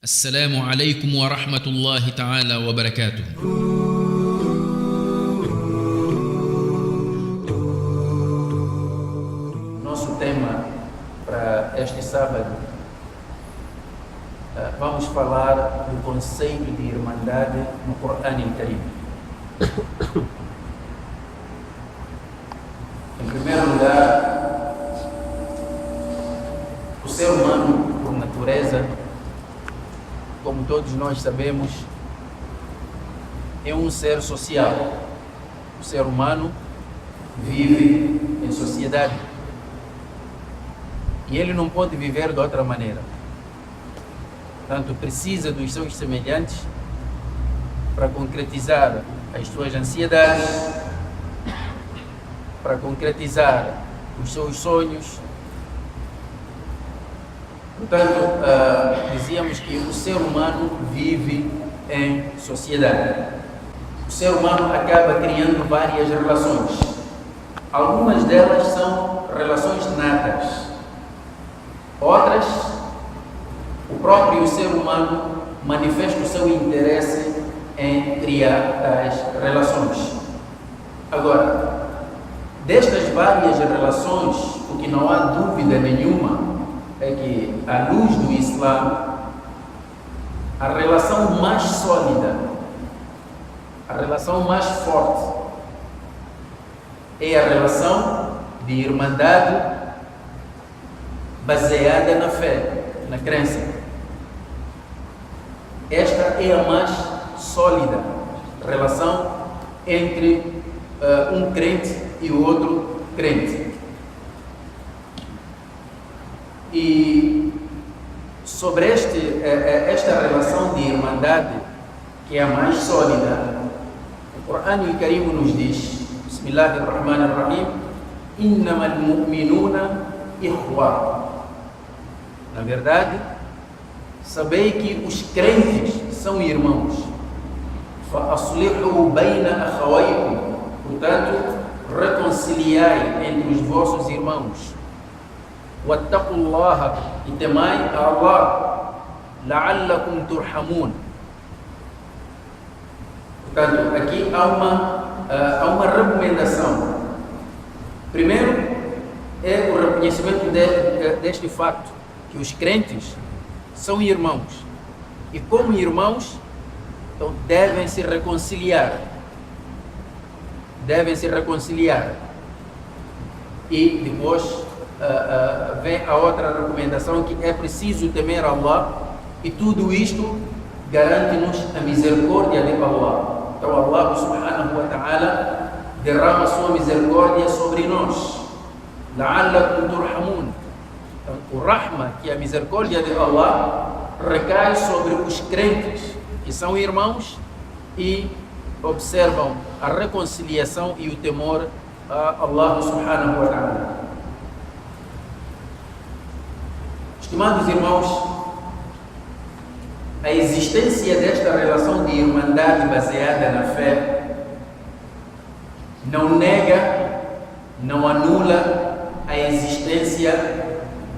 السلام عليكم ورحمة الله تعالى وبركاته. Nosso tema para este sábado, vamos falar do conceito de irmandade no Corão Karim. Em primeiro lugar, o ser humano, por natureza, como todos nós sabemos, é um ser social. O ser humano vive em sociedade e ele não pode viver de outra maneira. Portanto, precisa dos seus semelhantes para concretizar as suas ansiedades, para concretizar os seus sonhos. Portanto, dizíamos que o ser humano vive em sociedade. O ser humano acaba criando várias relações. Algumas delas são relações natas. Outras, o próprio ser humano manifesta o seu interesse em criar as relações. Agora, destas várias relações, o que não há dúvida nenhuma é que, à luz do Islã, a relação mais sólida, a relação mais forte, é a relação de irmandade baseada na fé, na crença. Esta é a mais sólida relação entre um crente e o outro crente. E sobre esta relação de irmandade, que é a mais sólida, o Corão Karim nos diz: Bismillahirrahmanirrahim, innamal mu'minuna ikhwa. Na verdade, sabei que os crentes são irmãos. Fa aslihu bayna akhawaykum. Portanto, reconciliai entre os vossos irmãos. Wattaqullaha, e temai a Allah, la'allakum turhamun. Portanto, aqui há uma recomendação. Primeiro, é o reconhecimento deste facto, que os crentes são irmãos. E como irmãos, então devem se reconciliar. Devem se reconciliar. E depois vem a outra recomendação, que é preciso temer Allah, e tudo isto garante-nos a misericórdia de Allah. Então Allah subhanahu wa ta'ala derrama a sua misericórdia sobre nós. La'allakum turhamun. Então, o rahma, que é a misericórdia de Allah, recai sobre os crentes, que são irmãos e observam a reconciliação e o temor a Allah subhanahu wa ta'ala. Estimados irmãos, a existência desta relação de irmandade baseada na fé não nega, não anula a existência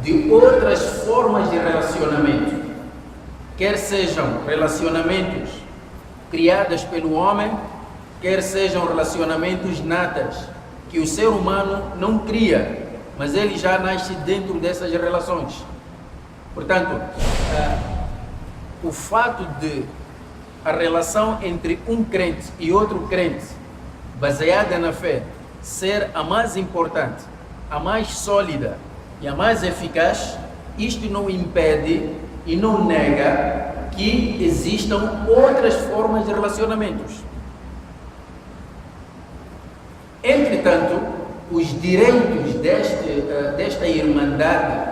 de outras formas de relacionamento, quer sejam relacionamentos criados pelo homem, quer sejam relacionamentos natas, que o ser humano não cria, mas ele já nasce dentro dessas relações. Portanto, o fato de a relação entre um crente e outro crente, baseada na fé, ser a mais importante, a mais sólida e a mais eficaz, isto não impede e não nega que existam outras formas de relacionamentos. Entretanto, os direitos desta irmandade,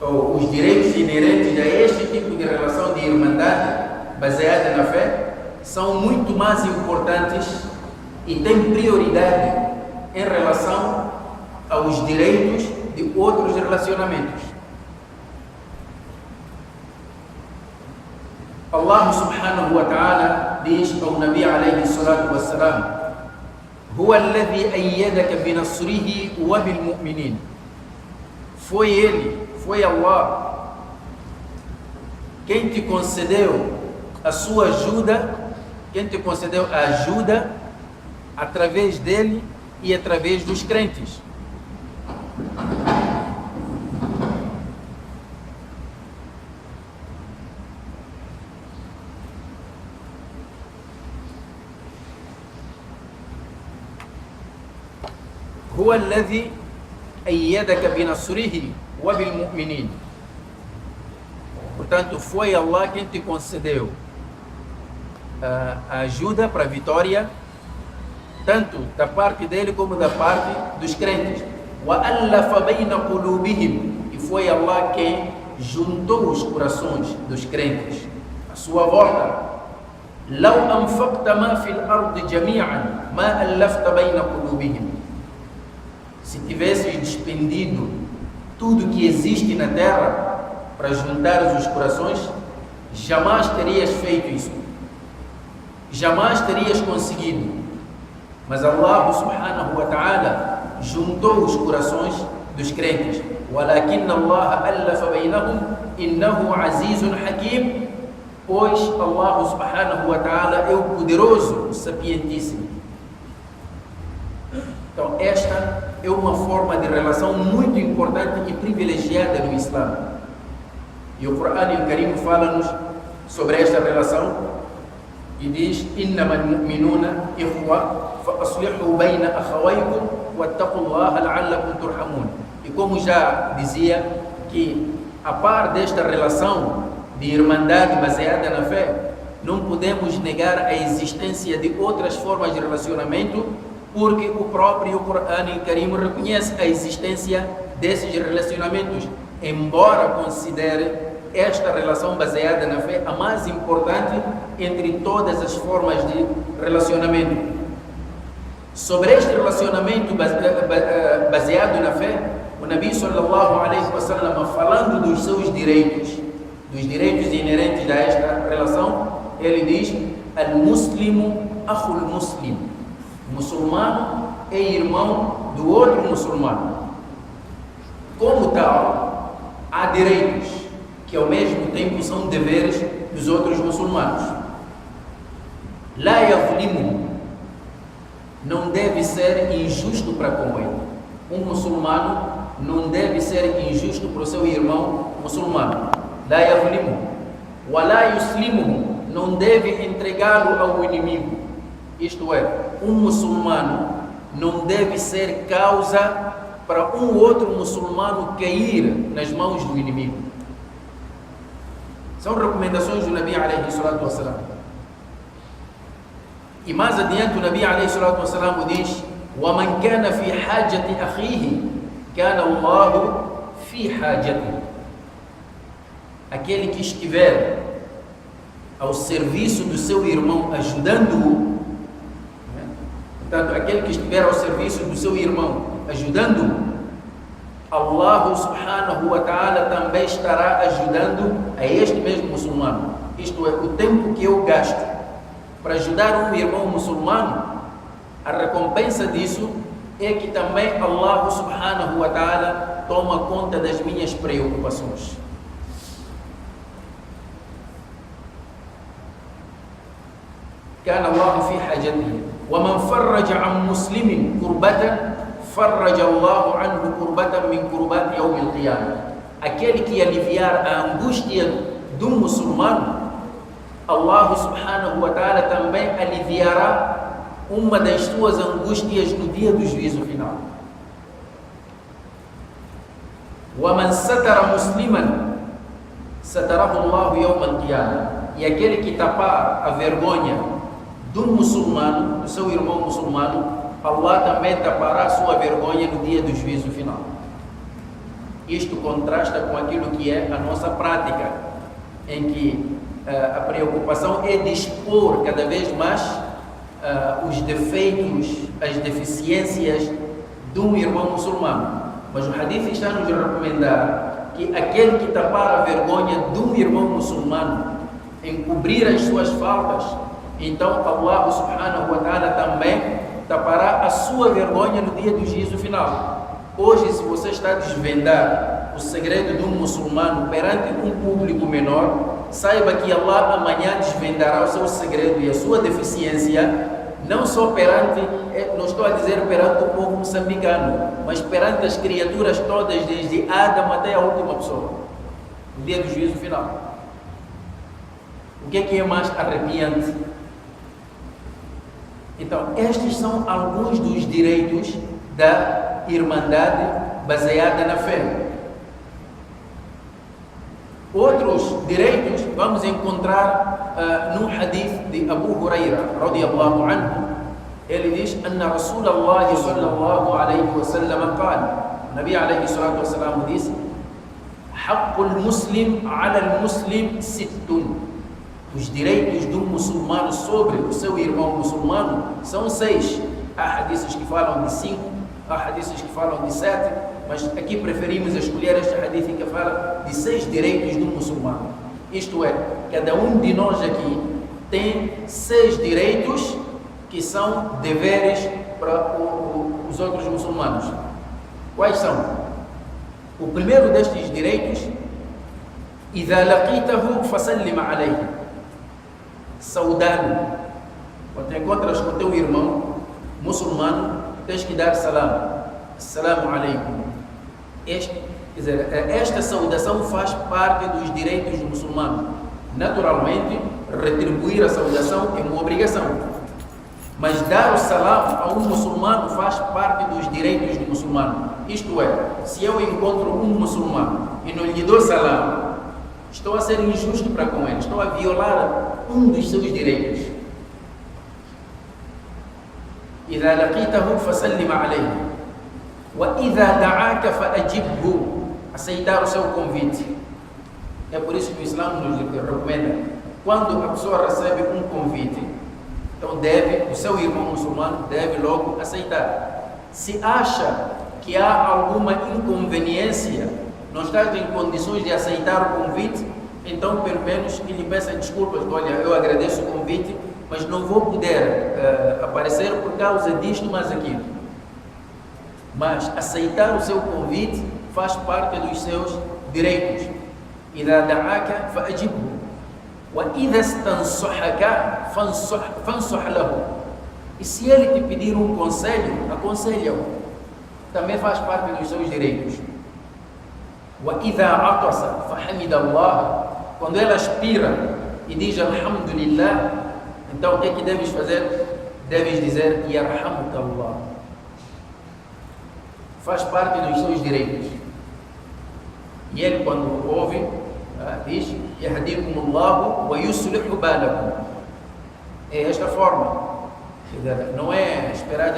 ou os direitos inerentes a este tipo de relação de irmandade baseada na fé, são muito mais importantes e têm prioridade em relação aos direitos de outros relacionamentos. Allah subhanahu wa ta'ala diz ao Nabi alayhi salatu wassalam: Huwa alladhi ayyadaka binasrihi wa bil mu'minin. Foi ele, foi Allah quem te concedeu a sua ajuda, quem te concedeu a ajuda através dele e através dos crentes. هو الذي أيدك بنصره وبالمؤمنين. Portanto, foi Allah quem te concedeu a ajuda para a vitória, tanto da parte dele como da parte dos crentes. وَأَلَّفَ بَيْنَ قُلُوبِهِمْ. E foi Allah quem juntou os corações dos crentes à sua volta. لَوْ أَنْفَقْتَ مَا فِي الْأَرْضِ جَمِيعًا مَا أَلَّفْتَ بَيْنَ قُلُوبِهِمْ. Se tivesse despendido tudo que existe na terra para juntar os corações, jamais terias feito isso. Jamais terias conseguido. Mas Allah subhanahu wa ta'ala juntou os corações dos crentes. وَلَكِنَّ اللَّهَ أَلَّفَ بَيْنَهُمْ إِنَّهُ عَزِيزٌ حَكِيمٌ. Pois Allah subhanahu wa ta'ala é o poderoso, o sapientíssimo. Então esta é uma forma de relação muito importante e privilegiada no Islã. E o Corão Karim fala-nos sobre esta relação e diz: إِنَّمَا الْمُؤْمِنُونَ إِخْوَةٌ فَأَصْلِحُوا بَيْنَ أَخَوَيْكُمْ وَاتَّقُوا اللَّهَ لَعَلَّكُمْ تُرْحَمُونَ. E como já dizia, que a par desta relação de irmandade baseada na fé, não podemos negar a existência de outras formas de relacionamento, porque o próprio Corão Karim reconhece a existência desses relacionamentos, embora considere esta relação baseada na fé a mais importante entre todas as formas de relacionamento. Sobre este relacionamento baseado na fé, o Nabi sallallahu alaihi wasallam, falando dos seus direitos, dos direitos inerentes a esta relação, ele diz: Al-Muslimu akhul Muslim. O muçulmano é irmão do outro muçulmano. Como tal, há direitos que ao mesmo tempo são deveres dos outros muçulmanos. La yazlimu, não deve ser injusto para com ele. Um muçulmano não deve ser injusto para o seu irmão muçulmano. La yazlimu. Wa la yuslimu, não deve entregá-lo ao inimigo. Isto é, um muçulmano não deve ser causa para um outro muçulmano cair nas mãos do inimigo. São recomendações do Nabi alayhi salatu wassalam. E mais adiante o Nabi alayhi salatu wassalam diz: وَمَنْ كَانَ فِي حَاجَةِ أَخِيهِ كَانَ اللَّهُ فِي حَاجَةِهِ. Aquele que estiver ao serviço do seu irmão, ajudando-o, portanto, aquele que estiver ao serviço do seu irmão, ajudando-o, Allah subhanahu wa ta'ala também estará ajudando a este mesmo muçulmano. Isto é, o tempo que eu gasto para ajudar um irmão muçulmano, a recompensa disso é que também Allah subhanahu wa ta'ala toma conta das minhas preocupações. كان الله في حاجته ومن فرج عن مسلم كربة فرج الله عنه كربة من كربات يوم القيامة. Aquele que aliviar a angústia do muçulmano, Allah subhanahu wa ta'ala também aliviará uma das suas angústias no dia do juízo final. وَمَنْ سَتَرَ مُسْلِمًا سَتَرَهُ اللَّهُ يَوْمَ الْقِيَامَةِ. E aquele que tapar a vergonha do muçulmano, do seu irmão muçulmano, Allah também tapará a sua vergonha no dia do juízo final. Isto contrasta com aquilo que é a nossa prática, em que a preocupação é de expor cada vez mais os defeitos, as deficiências de um irmão muçulmano. Mas o hadith está nos recomendar que aquele que tapar a vergonha de um irmão muçulmano, encobrir as suas faltas, então Allah subhanahu wa ta'ala também tapará a sua vergonha no dia do juízo final. Hoje, se você está a desvendar o segredo de um muçulmano perante um público menor, saiba que Allah amanhã desvendará o seu segredo e a sua deficiência, não só perante, não estou a dizer perante o povo moçambicano, mas perante as criaturas todas, desde Adão até a última pessoa, no dia do juízo final. O que é mais arrepiante? Então, estes são alguns dos direitos da Irmandade baseada na fé. Outros direitos vamos encontrar no hadith de Abu Huraira, radiyallahu anhu. Ele diz: Anna Rasulullah sallallahu alayhi wa sallam qala, o Nabi alayhi salatu wa salam disse: Haqqul muslim ala al-muslim sittun. Os direitos do muçulmano sobre o seu irmão muçulmano são 6. Há hadiths que falam de 5, há hadiths que falam de 7, mas aqui preferimos escolher este hadith que fala de 6 direitos do muçulmano. Isto é, cada um de nós aqui tem 6 direitos que são deveres para os outros muçulmanos. Quais são? O primeiro destes direitos: إذا لقيته فسلم عليه. Saudá-lo. Quando encontras com teu irmão muçulmano, tens que dar salam. Assalamu alaikum. Esta saudação faz parte dos direitos do muçulmano. Naturalmente, retribuir a saudação é uma obrigação. Mas dar o salam a um muçulmano faz parte dos direitos do muçulmano. Isto é, se eu encontro um muçulmano e não lhe dou salam, estou a ser injusto para com ele, estou a violar um dos seus direitos. إذا لقيته فسلم عليه وإذا دعاك فأجبه. Aceitar o seu convite. É por isso que o Islã nos recomenda, quando a pessoa recebe um convite, então o seu irmão muçulmano deve logo aceitar. Se acha que há alguma inconveniência, não está em condições de aceitar o convite, então pelo menos que lhe peça desculpas. Olha, eu agradeço o convite, mas não vou poder aparecer por causa disto, mas aquilo. Mas aceitar o seu convite faz parte dos seus direitos. إذا دعاك فأجبه وإذا استنصحك فانصح له. E se ele te pedir um conselho, aconselha-o. Também faz parte dos seus direitos. وإذا عطس فحمد الله. Quando ela aspira e diz Alhamdulillah, então o que é que deves fazer? Deves dizer Yarhamuka Allah. Faz parte dos seus direitos. E ele, quando ouve, diz Yahdikumullahu wa yuslihu balakum. É esta forma. Não é esperar,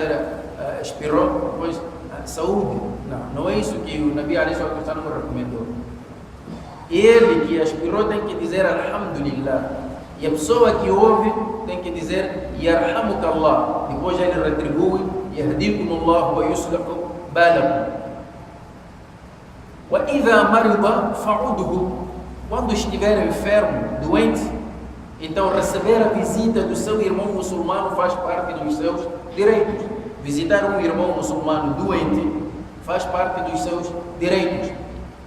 expirou, depois saúde. Não é isso que o Nabi alayhi salatu wasallam recomendou. Ele que aspirou tem que dizer Alhamdulillah. E a pessoa que ouve tem que dizer Yarhamuka Allah. Depois ele retribui Yahdikumullahu wa yuslihu balakum. وَإِذَا مَرِضَ فَعُدْهُ. Quando estiver enfermo, doente, então receber a visita do seu irmão muçulmano faz parte dos seus direitos. Visitar um irmão muçulmano doente faz parte dos seus direitos.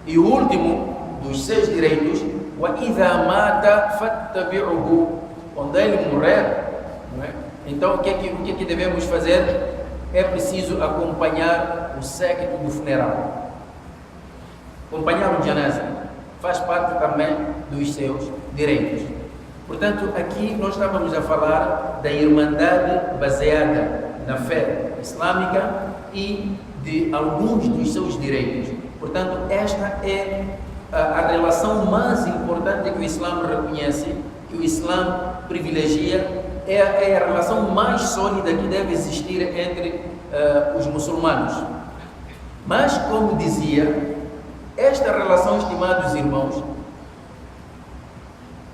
E o último dos 6 direitos: وَإِذَا مَاتَ فَاتَّبِعُهُ. Quando ele morrer, então o que é que devemos fazer? É preciso acompanhar o séquito do funeral. Acompanhar o janaza faz parte também dos seus direitos. Portanto, aqui nós estávamos a falar da irmandade baseada na fé islâmica e de alguns dos seus direitos. Portanto, esta é a relação mais importante que o Islã reconhece, que o Islã privilegia, é a relação mais sólida que deve existir entre os muçulmanos. Mas, como dizia, esta relação, estimados irmãos,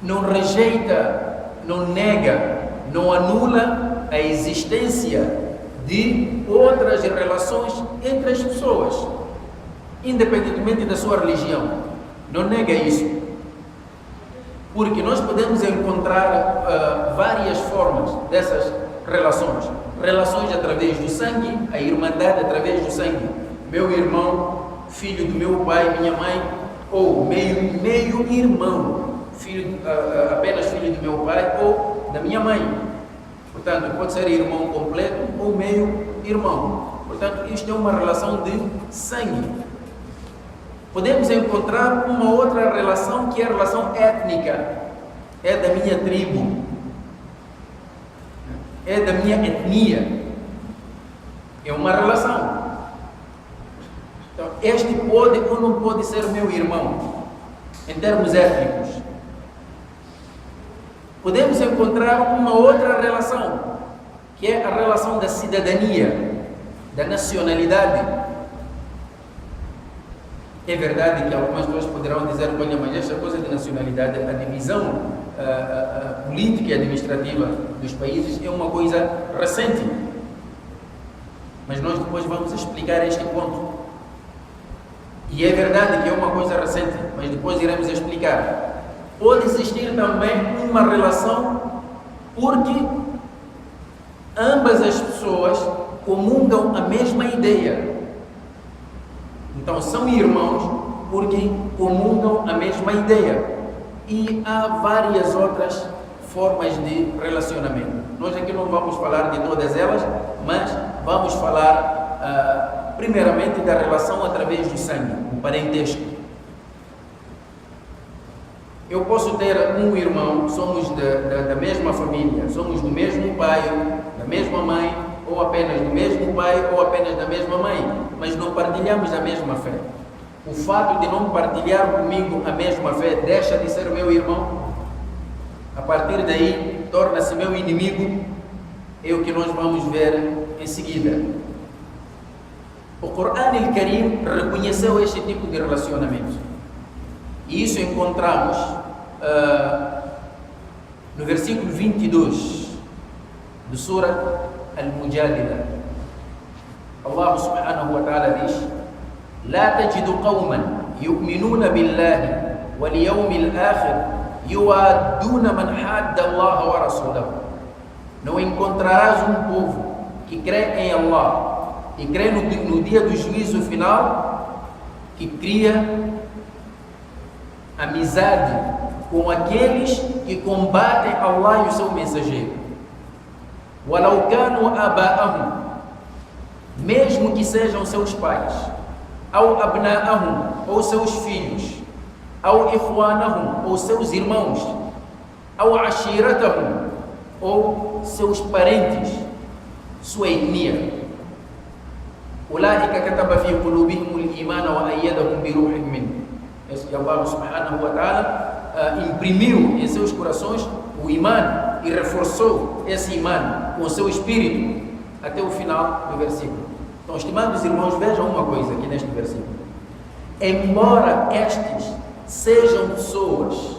não rejeita, não nega, não anula a existência de outras relações entre as pessoas, independentemente da sua religião. Não nega isso. Porque nós podemos encontrar várias formas dessas relações. Relações através do sangue, a irmandade através do sangue. Meu irmão, filho do meu pai, minha mãe, ou meio irmão, apenas filho do meu pai ou da minha mãe. Portanto, pode ser irmão completo ou meio irmão. Portanto, isto é uma relação de sangue. Podemos encontrar uma outra relação que é a relação étnica. É da minha tribo, é da minha etnia. É uma relação. Então, este pode ou não pode ser meu irmão, em termos étnicos. Podemos encontrar uma outra relação, que é a relação da cidadania, da nacionalidade. É verdade que algumas pessoas poderão dizer: olha, mas esta coisa de nacionalidade, a divisão política e administrativa dos países é uma coisa recente. Mas nós depois vamos explicar este ponto. E é verdade que é uma coisa recente, mas depois iremos explicar. Pode existir também uma relação porque ambas as pessoas comungam a mesma ideia. Então são irmãos porque comungam a mesma ideia. E há várias outras formas de relacionamento. Nós aqui não vamos falar de todas elas, mas vamos falar primeiramente da relação através do sangue, o parentesco. Eu posso ter um irmão, somos da mesma família, somos do mesmo pai, da mesma mãe, ou apenas do mesmo pai, ou apenas da mesma mãe, mas não partilhamos a mesma fé. O fato de não partilhar comigo a mesma fé deixa de ser meu irmão? A partir daí, torna-se meu inimigo? É o que nós vamos ver em seguida. O Corão Al-Karim reconheceu este tipo de relacionamento. E isso encontramos no versículo 22 do Surah Al-Mujadila. Allah subhanahu wa ta'ala diz: لا تجد قوما يؤمنون بالله واليوم الآخر يوادون من حاد الله ورسوله. Não encontrarás um povo que crê em Allah e crê no dia do juízo final, que cria amizade com aqueles que combatem Allah e o seu mensageiro. وَلَوْ كَانُوا آبَاءَهُمْ, mesmo que sejam seus pais, أو أبناءهم, ou seus filhos, أو إخوانهم, ou seus irmãos, أو عشيرتهم, ou seus parentes, sua etnia. أولئك كتب في قلوبهم الإيمان وأيدهم بروح منه. Allah subhanahu wa ta'ala imprimiu em seus corações o imã e reforçou esse imã com o seu espírito até o final do versículo. Então, estimados irmãos, vejam uma coisa aqui neste versículo. Embora estes sejam pessoas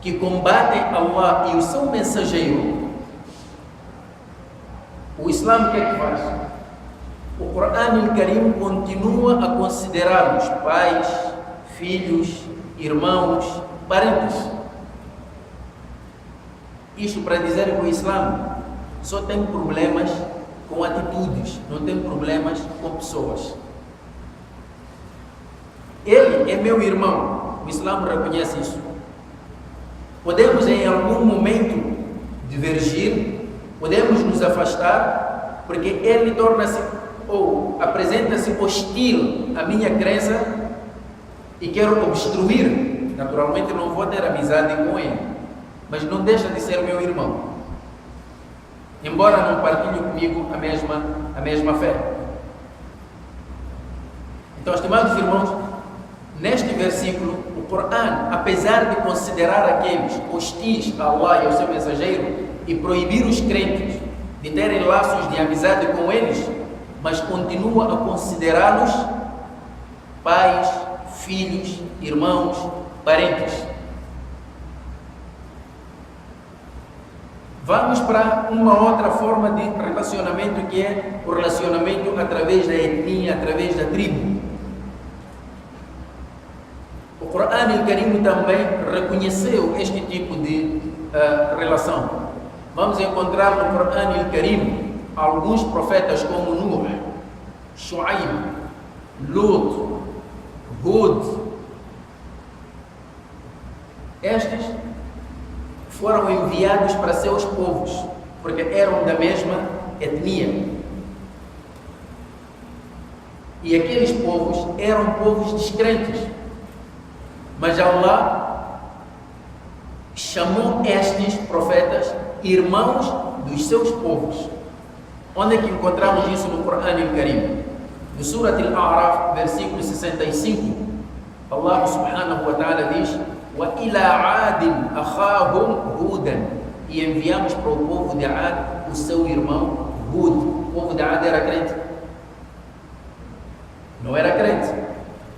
que combatem Allah e o seu mensageiro, o Islã o que é que faz? O Corão Al-Karim continua a considerá-los pais, filhos, irmãos, parentes. Isto para dizer que o Islã só tem problemas com atitudes, não tem problemas com pessoas. Ele é meu irmão, o Islã reconhece isso. Podemos em algum momento divergir, podemos nos afastar, porque ele torna-se ou apresenta-se hostil à minha crença e quero obstruir. Naturalmente não vou ter amizade com ele, mas não deixa de ser meu irmão, embora não partilhe comigo a mesma fé. Então, estimados irmãos, neste versículo, o Corão, apesar de considerar aqueles hostis a Allah e ao seu mensageiro e proibir os crentes de terem laços de amizade com eles, mas continua a considerá-los pais, filhos, irmãos, parentes. Vamos para uma outra forma de relacionamento, que é o relacionamento através da etnia, através da tribo. O Corão Al-Karim também reconheceu este tipo de relação. Vamos encontrar no Corão Al-Karim alguns profetas como Nuh, Shu'aib, Lut, Hud. Estes foram enviados para seus povos, porque eram da mesma etnia. E aqueles povos eram povos descrentes. Mas Allah chamou estes profetas irmãos dos seus povos. Onde é que encontramos isso no Corão Al-Karim? No Surat Al-A'raf, versículo 65, Allah subhanahu wa ta'ala diz: وَإِلَىٰ عَادٍ أَخَاهُمْ هُودًا. E enviamos para o povo de Ad o seu irmão Hud. O povo de Ad era crente? Não era crente.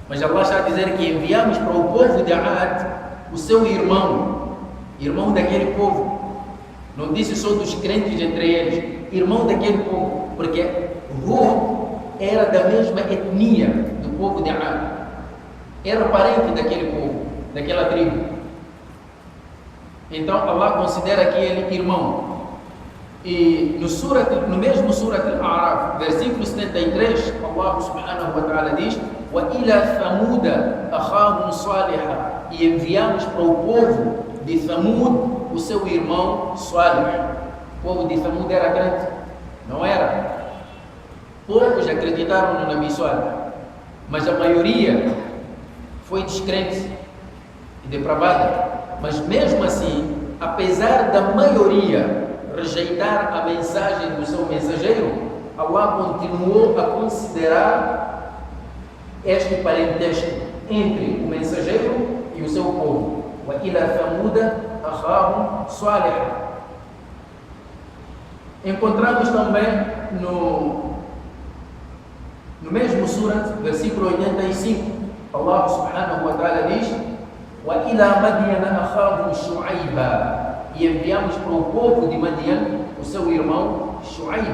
Mas Allah está a dizer que enviamos para o povo de Ad o seu irmão daquele povo. Não disse só dos crentes entre eles, irmão daquele povo, porque Hud era da mesma etnia do povo de Ad, era parente daquele povo, daquela tribo. Então Allah considera que ele irmão. E no mesmo Surat Al-A'raf, versículo 73, Allah subhanahu wa ta'ala diz: وَإِلَى ثَمُودَ أَخَاهُمْ صَالِحًا. E enviamos para o povo de Thamud o seu irmão Salih. O povo de Thamud era crente? Não era. Poucos acreditaram no Nabi Salih, mas a maioria foi descrente e depravada. Mas mesmo assim, apesar da maioria rejeitar a mensagem do seu mensageiro, Allah continuou a considerar este parentesco entre o mensageiro e o seu povo. وَإِلَى ثَمُودَ أَخَاهُمْ صَالِحًا. Encontramos também no mesmo surat, versículo 85, Allah subhanahu wa ta'ala diz: وَإِلَى مَدْيَنَ أَخَاهُمْ شُعَيْبًا. E enviamos para o povo de Madian o seu irmão Shu'aib.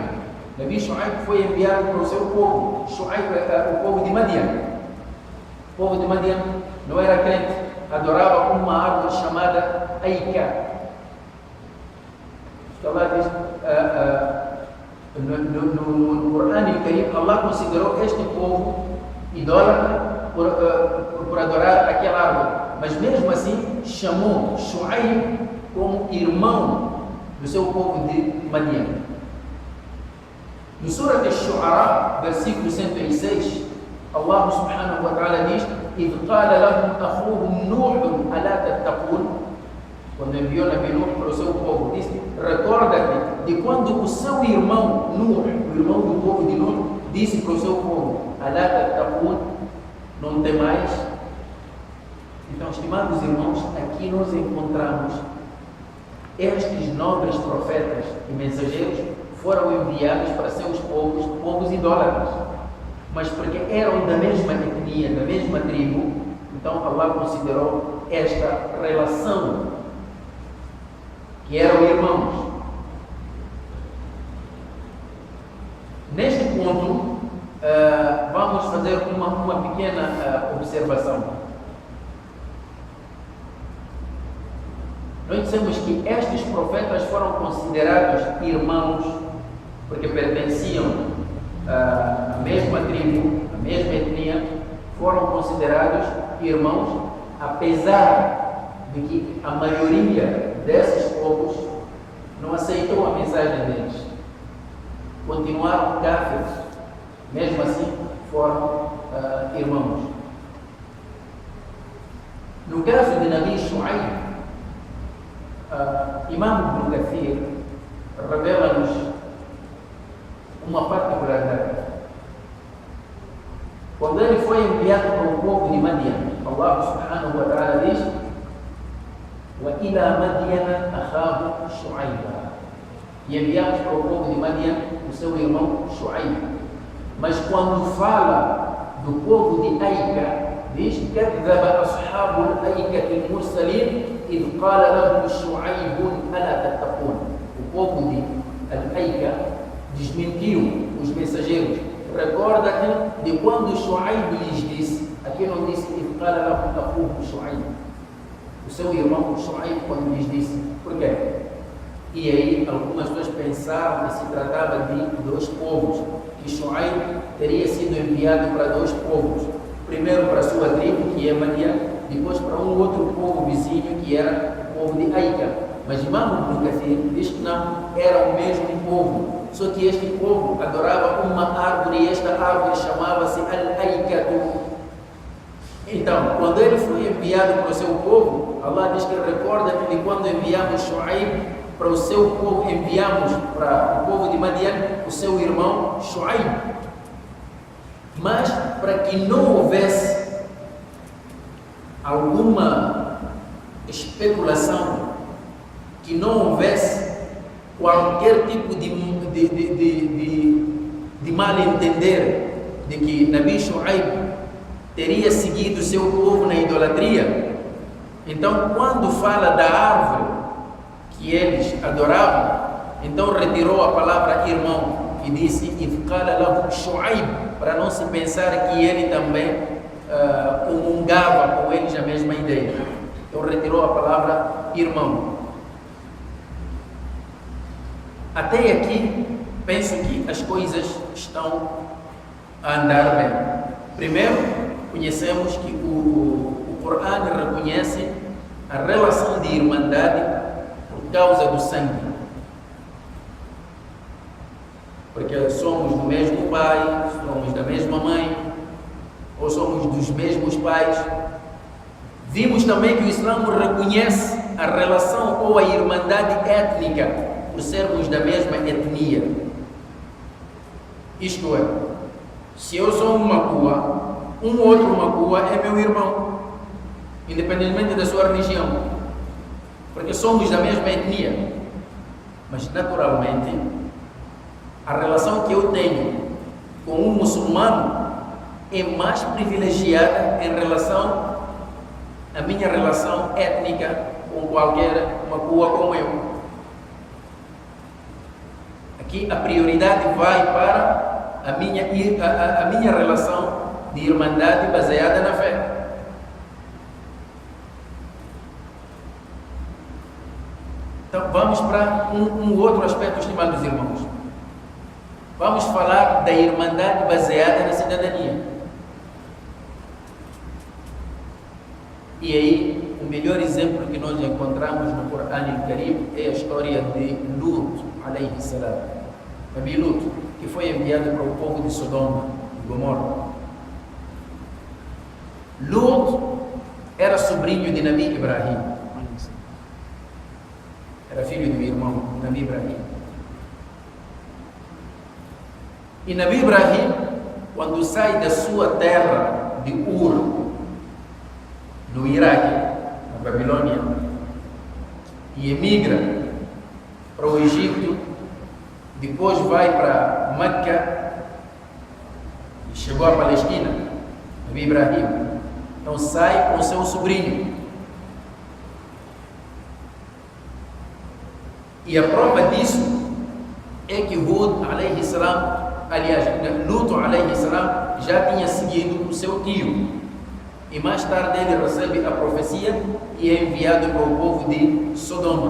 Nabi Shu'aib foi enviado para o seu povo. Shu'aib é o povo de Madian. O povo de Madian não era crente, adorava uma árvore chamada Aika. Allah diz no Corão Al-Karim, Allah considerou este povo idólatra por adorar aquela árvore, mas mesmo assim chamou Shu'aib como irmão do seu povo de Madian. No Surat Al-Shu'ara, versículo 106, Allah subhanahu wa ta'ala diz: إِذْ قَالَ لَهُمْ أَخُوهُمْ نُوحٌ أَلَا تَتَّقُونَ. Quando enviou Nabi Nuh para o seu povo, disse: recorda-te de quando o seu irmão Nuh, o irmão do povo de Nuh, disse para o seu povo: أَلَا تَتَّقُونَ, não temais. Então, estimados irmãos, aqui nós encontramos estes nobres profetas e mensageiros foram enviados para seus povos idólatras, mas porque eram da mesma etnia, da mesma tribo, então Allah considerou esta relação, que eram irmãos. Neste ponto, vamos fazer uma pequena observação. Nós dissemos que estes profetas foram considerados irmãos porque pertenciam à mesma tribo, à mesma etnia, foram considerados irmãos, apesar de que a maioria desses povos não aceitou a mensagem deles, continuaram cáfiros, mesmo assim foram irmãos. No caso de Nabi Shu'aib, Imam Ibn Kathir revela-nos uma particularidade. Quando ele foi enviado para o povo de Madian, Allah subhanahu wa ta'ala diz: وَإِلَى مَدْيَنَ أَخَاهُمْ شُعَيْبًا. E enviamos para o povo de Madian o seu irmão Shu'aib. Mas quando fala do povo de Aika, diz: كَذَّبَ أَصْحَابُ الْأَيْكَةِ الْمُرْسَلِينَ إِذْ قَالَ لَهُمْ شُعَيْبٌ أَلَا تَتَّقُونَ. O povo de Aika desmentiu os mensageiros. Recorda-te de quando Shu'aib lhes disse, aqui não disse إِذْ قَالَ لَهُمْ أَخُوهُمْ شُعَيْبٌ, o seu irmão Shu'aib, quando lhes disse. Por quê? E aí algumas pessoas pensavam que se tratava de dois povos, que Shu'aib teria sido enviado para dois povos, primeiro para a sua tribo, que é Madian, depois para um outro povo vizinho que era o povo de Aika. Mas Imam Ibn Kathir diz que não, era o mesmo povo, só que este povo adorava uma árvore e esta árvore chamava-se Al-Aikatu. Então, quando ele foi enviado para o seu povo, Allah diz que recorda-te de quando enviamos Shu'aib para o seu povo, enviamos para o povo de Madian o seu irmão Shu'aib. Mas para que não houvesse alguma especulação, que não houvesse qualquer tipo de mal entender de que Nabi Shu'aib teria seguido seu povo na idolatria, então quando fala da árvore que eles adoravam, então retirou a palavra irmão e disse "Idh qala lahu Shu'aib", para não se pensar que ele também comungava com eles a mesma ideia. Então retirou a palavra irmão. Até aqui, penso que as coisas estão a andar bem. Primeiro, conhecemos que o Corão reconhece a relação de irmandade por causa do sangue. Porque somos do mesmo pai, somos da mesma mãe, ou somos dos mesmos pais. Vimos também que o Islã reconhece a relação ou a irmandade étnica, por sermos da mesma etnia. Isto é, se eu sou um Makua, um outro Makua é meu irmão, independentemente da sua religião, porque somos da mesma etnia. Mas naturalmente, a relação que eu tenho com um muçulmano é mais privilegiada em relação à minha relação étnica com qualquer Makua como eu. Aqui a prioridade vai para a minha relação de irmandade baseada na fé. Então vamos para um outro aspecto, estimados irmãos. Vamos falar da irmandade baseada na cidadania. E aí, o melhor exemplo que nós encontramos no Corão Al-Karim é a história de Lut, alayhi salam. Nabi Lut, que foi enviado para o povo de Sodoma e Gomorra. Lut era sobrinho de Nabi Ibrahim. Era filho do irmão Nabi Ibrahim. E Nabi Ibrahim, quando sai da sua terra de Ur, no Iraque, na Babilônia, e emigra para o Egito, depois vai para Meca e chegou à Palestina, Nabi Ibrahim. Então sai com seu sobrinho. E a prova disso é que Hud alayhi salam, aliás, Lut alayhi salam já tinha seguido o seu tio. E mais tarde ele recebe a profecia e é enviado para o povo de Sodoma.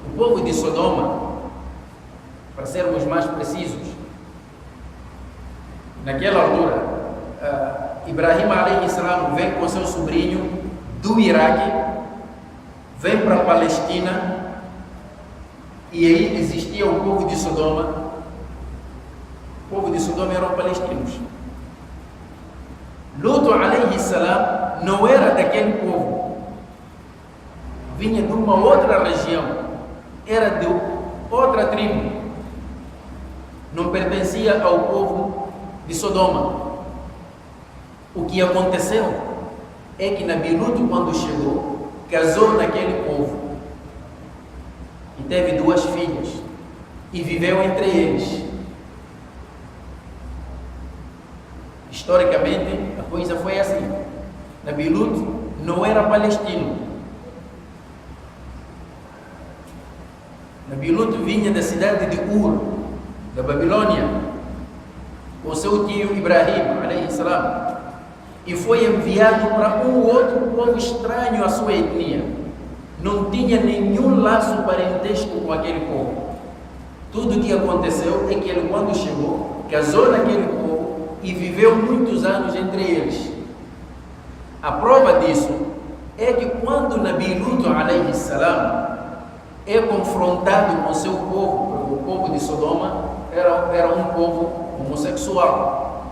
O povo de Sodoma, para sermos mais precisos, naquela altura, Ibrahim alayhi salam vem com seu sobrinho do Iraque, vem para a Palestina, e aí existia o povo de Sodoma. O povo de Sodoma eram palestinos. Lut alayhi salam não era daquele povo, vinha de uma outra região, era de outra tribo, não pertencia ao povo de Sodoma. O que aconteceu é que Nabi Lut, quando chegou, casou naquele povo e teve 2 filhas e viveu entre eles. Historicamente, a coisa foi assim. Nabi Lut não era palestino. Nabi Lut vinha da cidade de Ur, da Babilônia, com seu tio Ibrahim, alayhi salam, e foi enviado para um outro povo estranho à sua etnia. Não tinha nenhum laço parentesco com aquele povo. Tudo o que aconteceu é que ele, quando chegou, casou naquele povo e viveu muitos anos entre eles. A prova disso é que quando Nabi Lut alayhi salam é confrontado com seu povo, porque o povo de Sodoma era um povo homossexual.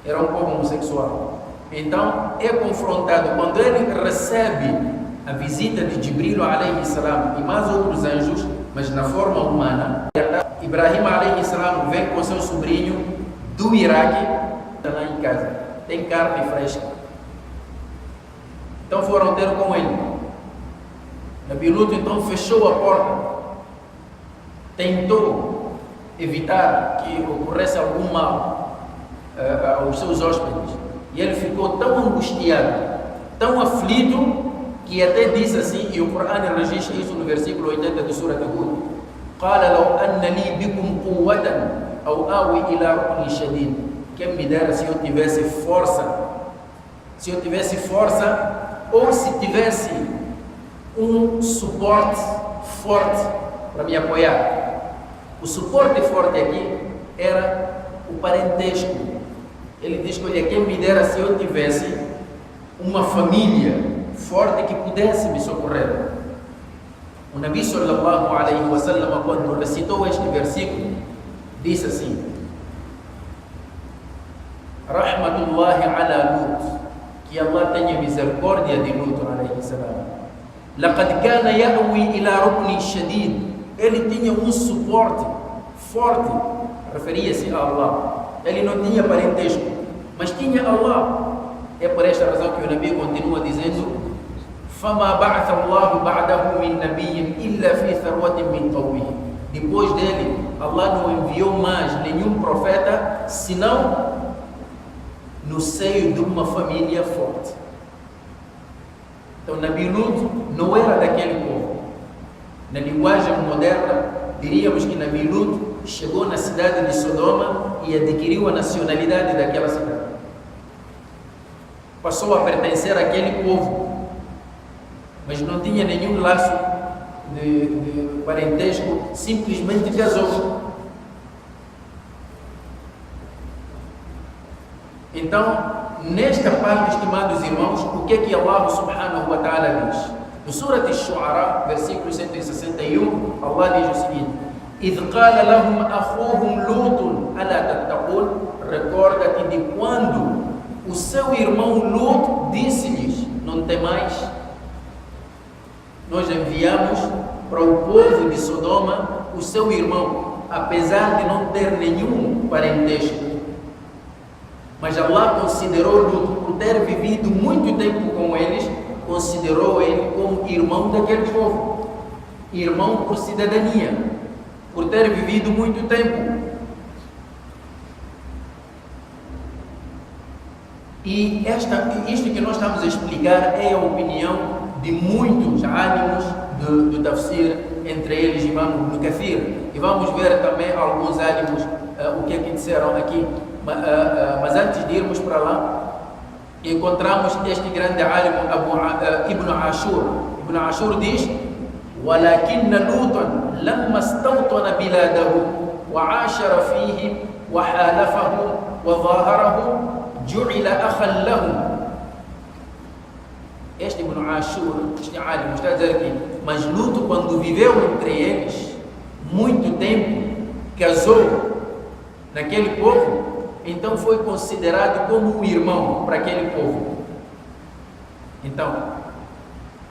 Era um povo homossexual. Então é confrontado quando ele recebe a visita de Jibril alayhi salam e mais outros anjos, mas na forma humana. Ibrahim alayhi salam vem com seu sobrinho do Iraque, está lá em casa, tem carne fresca. Então foram ter com ele. Nabi Lut então fechou a porta, tentou evitar que ocorresse algum mal aos seus hóspedes, e ele ficou tão angustiado, tão aflito, que até disse assim, e o Corão registra isso no versículo 80 de Surah Hud: قال لو أن لي بكم قوة أو آوي إلى ركن شديد. Quem me dera se eu tivesse força, ou se tivesse um suporte forte para me apoiar. O suporte forte aqui era o parentesco. Ele diz que, olha, quem me dera se eu tivesse uma família forte que pudesse me socorrer. O Nabi sallallahu alaihi wa sallam, quando recitou este versículo, disse assim: Rahmatullahi ala Lut, que Allah tenha misericórdia de Lut alaihi salam. Laqad kana ya'wi ila ruknin shadid. Ele tinha um suporte forte, referia-se a Allah. Ele não tinha parentesco, mas tinha Allah. É por esta razão que o Nabi continua dizendo: فما بعث الله بعده من نبي إلا في ثروة من قومه. Depois dele, Allah não enviou mais nenhum profeta, senão no seio de uma família forte. Então Nabi Lut não era daquele povo. Na linguagem moderna, diríamos que Nabi Lut chegou na cidade de Sodoma e adquiriu a nacionalidade daquela cidade. Passou a pertencer àquele povo, mas não tinha nenhum laço de parentesco, simplesmente casou. Então, nesta parte, estimados irmãos, o que é que Allah subhanahu wa ta'ala diz? No Surah Ash-Shu'ara, versículo 161, Allah diz o seguinte: إِذْ قَالَ لَهُمْ أَخُوهُمْ لُوطٌ أَلَا تَتَّقُونَ. Recorda-te de quando o seu irmão Lut disse-lhes: não temais. Nós enviamos para o povo de Sodoma o seu irmão, apesar de não ter nenhum parentesco. Mas Allah considerou Lut, por ter vivido muito tempo com eles, considerou ele como irmão daquele povo, irmão por cidadania, por ter vivido muito tempo. E isto que nós estamos a explicar é a opinião de muitos ânimos do tafsir, entre eles Imam Ibn Kathir, e vamos ver também alguns ânimos o que é que disseram aqui. Mas antes de irmos para lá, encontramos este grande alim Ibn Ashur. Ibn Ashur diz: وَلَكِنَّ لُوطًا لَمَّا اسْتَوْطَنَ بِلَادَهُ وَعَاشَرَ فِيهِمْ وَحَالَفَهُمْ وَظَاهَرَهُمْ جُعِلَ أَخًا لَهُمْ. Este Ibn Ashur, este alim, está a dizer aqui: mas Lut, quando viveu entre eles muito tempo, casou naquele povo, então foi considerado como um irmão para aquele povo. Então,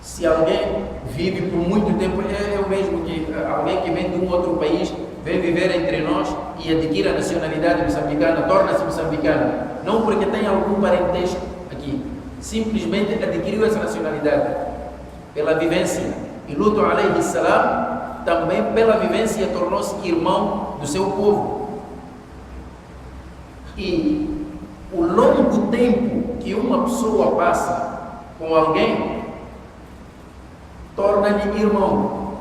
se alguém vive por muito tempo, é o mesmo que alguém que vem de um outro país, vem viver entre nós e adquire a nacionalidade moçambicana, torna-se moçambicano, não porque tem algum parentesco aqui, simplesmente adquiriu essa nacionalidade pela vivência. E Lut alayhi salam também pela vivência tornou-se irmão do seu povo. E o longo tempo que uma pessoa passa com alguém torna-lhe irmão.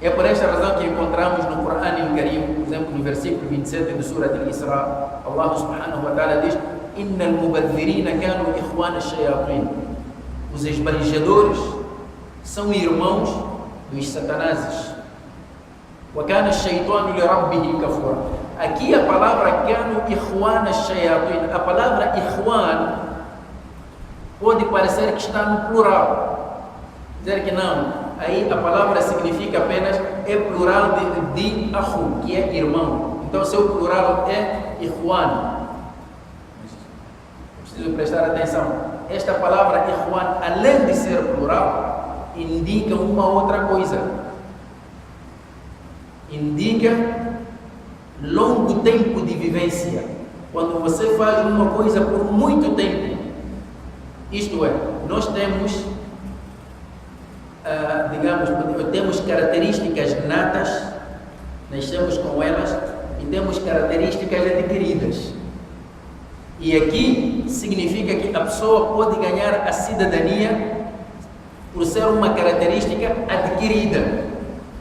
É por esta razão que encontramos no Corão Karim, por exemplo, no versículo 27 do Surah Al-Isra, Allah subhanahu wa ta'ala diz: إِنَّ الْمُبَذِّرِينَ كَانُوا إِخْوَانَ الشَّيَاطِينَ. Os esbanjadores são irmãos dos satanases. وَكَانَ الشَّيْطَانُ لِرَبِّهِ كَفُورًا. Aqui a palavra كَانُوا إِخْوَانَ الشَّيَاطِينَ, a palavra إِخْوان pode parecer que está no plural, dizer que não, aí a palavra significa apenas, é plural de ahu, que é irmão. Então seu plural é ikhwan. Preciso prestar atenção. Esta palavra ikhwan, além de ser plural, indica uma outra coisa. Indica longo tempo de vivência. Quando você faz uma coisa por muito tempo, isto é, nós temos, temos características natas, nascemos com elas, e temos características adquiridas. E aqui significa que a pessoa pode ganhar a cidadania por ser uma característica adquirida.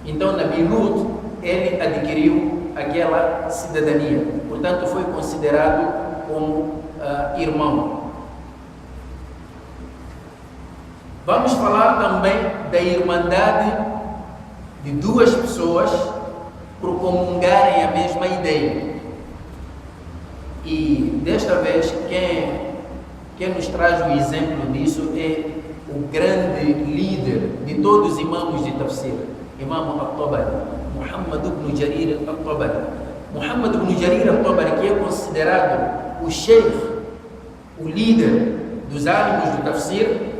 Então, Nabi Lut, ele adquiriu aquela cidadania, portanto foi considerado como irmão. Vamos falar também da irmandade de duas pessoas por comungarem a mesma ideia. E desta vez quem nos traz o exemplo disso é o grande líder de todos os imãos de tafsir, Imam al-Tabari, Muhammad ibn Jarir al-Tabari. Muhammad ibn Jarir al-Tabari, que é considerado o sheikh, o líder dos álibos do tafsir,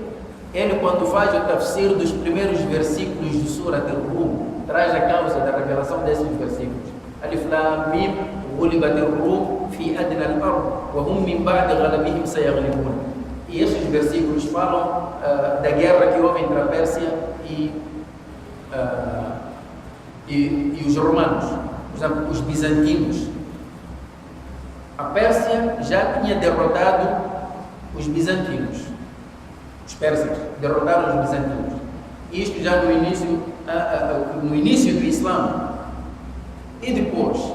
ele, quando faz o tafsir dos primeiros versículos de Surat al-Rum, traz a causa da revelação desses versículos. Alif Lam Mim, Ghulibat al-Rum fi adna al-ard wa hum min ba'di ghalabihim sayaghlibun. E esses versículos falam da guerra que houve entre a Pérsia e os romanos, os bizantinos. A Pérsia já tinha derrotado os bizantinos, os persas derrotaram os bizantinos. Isto já no início do Islã. E depois,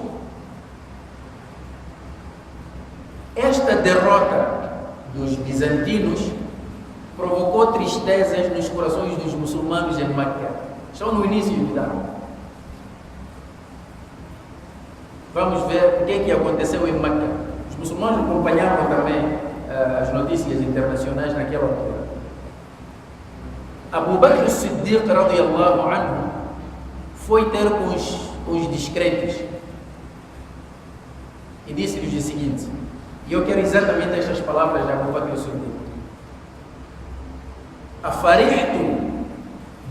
esta derrota dos bizantinos provocou tristezas nos corações dos muçulmanos em Meca. Estão no início de Dawah. Vamos ver o que aconteceu em Meca. Os muçulmanos acompanhavam também as notícias internacionais naquela altura. Abu Bakr as-Siddiq radiyallahu anhu foi ter com os discretos e disse-lhes o seguinte, e eu quero exatamente estas palavras de Abu Bakr as-Siddiq: afarihtum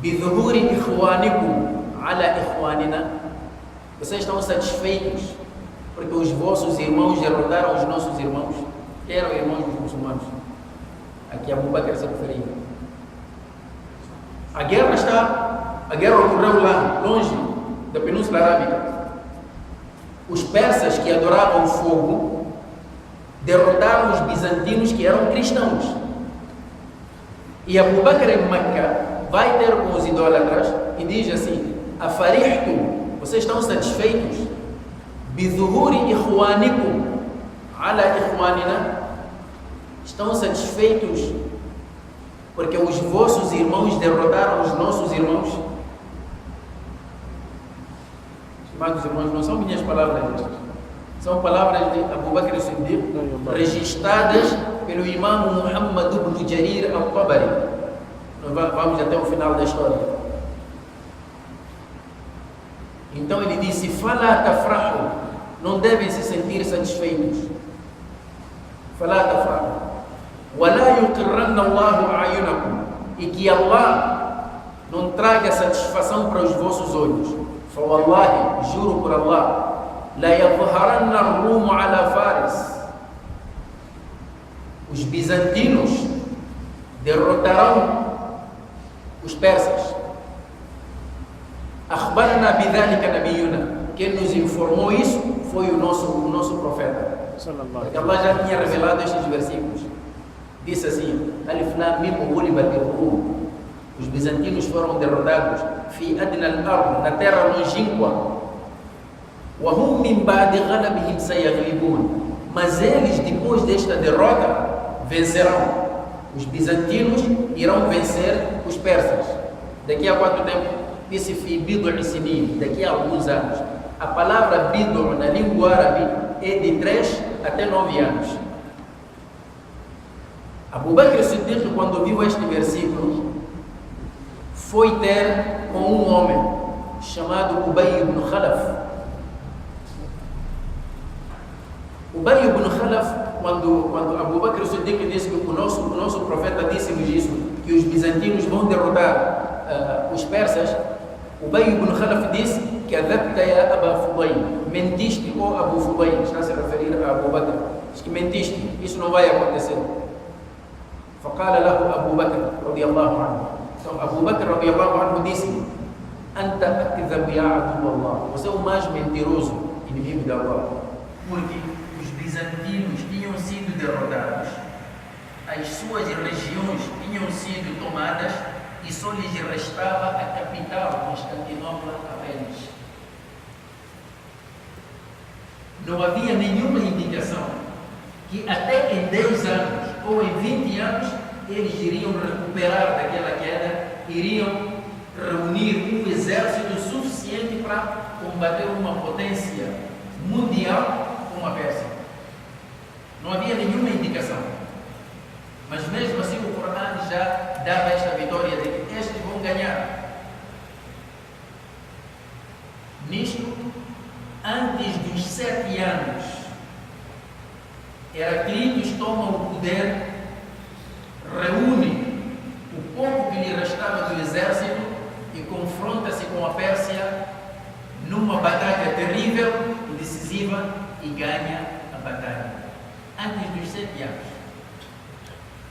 bidhuhuri ikhwanikum ala ikhwanina. Vocês estão satisfeitos porque os vossos irmãos derrotaram os nossos irmãos, que eram irmãos dos muçulmanos? Aqui Abu Bakr se referia. A guerra ocorreu lá, longe da Península Arábica. Os persas, que adoravam o fogo, derrotaram os bizantinos, que eram cristãos. E Abu Bakr em Meca vai ter com os idólatras e diz assim: afarihtum, vocês estão satisfeitos? Bizuhuri ikhwanikum ala ikhwanina, estão satisfeitos porque os vossos irmãos derrotaram os nossos irmãos? Estimados irmãos, não são minhas palavras estas, são palavras de Abu Bakr as-Siddiq, registradas pelo imam Muhammad ibn Jarir al-Tabari. Nós vamos até o final da história. Então ele disse: fala tafrahu, não devem se sentir satisfeitos. Fala tafrahu wala yuqirranna Allahu a'yunakum, e que Allah não traga satisfação para os vossos olhos. Fawallahi, juro por Allah, la yadhharanna ar-rum ala Faris, os bizantinos derrotarão os persas. Akhbarna bidhalika nabiyuna, quem nos informou isso foi o nosso profeta. Porque Allah já tinha revelado estes versículos. Disse assim: Alif Lam Mim Ghulibat al-Rum, os bizantinos foram derrotados fi adna al-ard, na terra longínqua. Wa hum min ba'di ghalabihim sayaghlibun, mas eles, depois desta derrota, vencerão. Os bizantinos irão vencer os persas. Daqui a quanto tempo? Disse fi bid'u sinin, daqui a alguns anos. A palavra bid'u na língua árabe é de 3 até 9 anos. Abu Bakr Siddiq, quando viu este versículo, foi ter com um homem chamado Ubay ibn Khalaf. Ubay ibn Khalaf, quando Abu Bakr Siddiq disse que o nosso profeta disse-nos isso, que os bizantinos vão derrotar os persas, Ubay ibn Khalaf disse que adapta ya Aba Fudayl, mentiste, ou Abu Fudayl, está a se referir a Abu Bakr, diz que mentiste, isso não vai acontecer. فقال له أبو بكر رضي الله عنه. Então Abu Bakr رضي الله عنه disse: أنت أكذب يا عدو الله. Você é o mais mentiroso inimigo de Allah. Porque os bizantinos tinham sido derrotados, as suas regiões tinham sido tomadas e só lhes restava a capital, Constantinopla, apenas. Não havia nenhuma indicação que até em 10 anos ou em 20 anos eles iriam recuperar daquela queda, iriam reunir um exército suficiente para combater uma potência mundial como a Pérsia. Não havia nenhuma indicação. Mas mesmo assim o Corão já dava esta vitória de que estes vão ganhar. Nisto, antes dos 7 anos, Heraclitus toma o poder, reúne o pouco que lhe restava do exército e confronta-se com a Pérsia numa batalha terrível e decisiva e ganha a batalha. Antes dos 7 anos.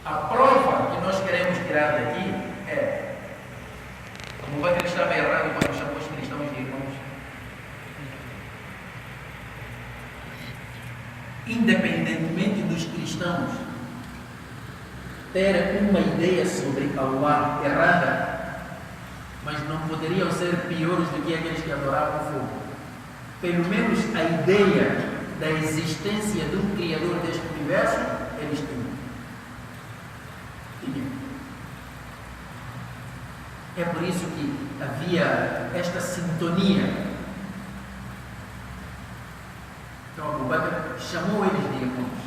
A prova que nós queremos tirar daqui é: Abu Bakr estava errado quando chamou os cristãos de irmãos. Independentemente dos cristãos terem uma ideia sobre Allah errada, mas não poderiam ser piores do que aqueles que adoravam o fogo. Pelo menos a ideia da existência de um Criador deste universo, eles tinham. É por isso que havia esta sintonia. Então Abu Bakr chamou eles de irmãos.